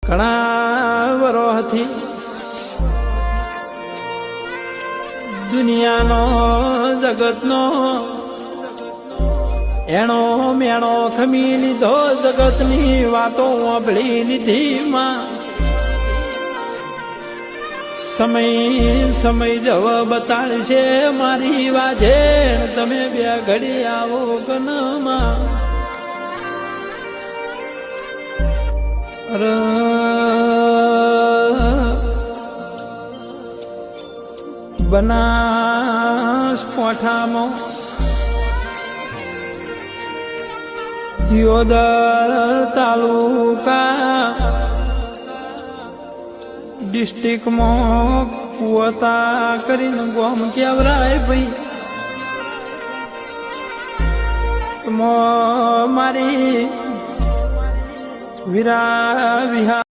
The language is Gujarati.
ઘણા વરોહથી દુનિયાનો જગતનો એનો મેણો ખમી લીધો, જગતની વાતો સાંભળી લીધી માં. સમય જવ બતાડશે મારી વાજે, તમે બે ઘડી આવો કનમાં. બનાસકાંઠામાં દિયોદર તાલુકા ડિસ્ટ્રિક્ટમાં કુવતા કરીને ગામ કેવરાય ભાઈ. મારી વીરા વિહાર